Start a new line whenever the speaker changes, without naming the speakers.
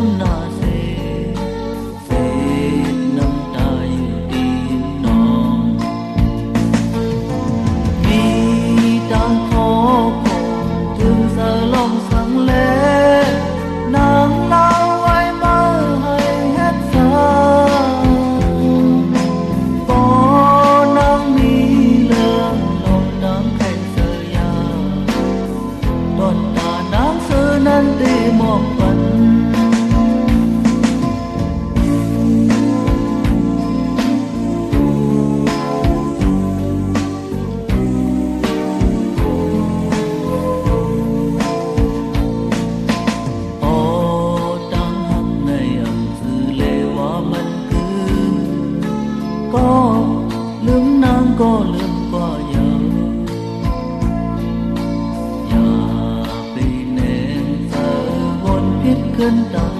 มหน้าเศษน้ำตาอยู่ตีนน้องมีต่างขอถึงสลองสังเลนางเล่าไว้มาให้เฮ็ดสาก็นางมีเรื่องลมนางแข่งเสียาต้นตานางเสือนั้นได้มองปันก็ลืมนางก็ลืมกว่าอย่าไปแนงเธอวนคิดขึ้นตั้ง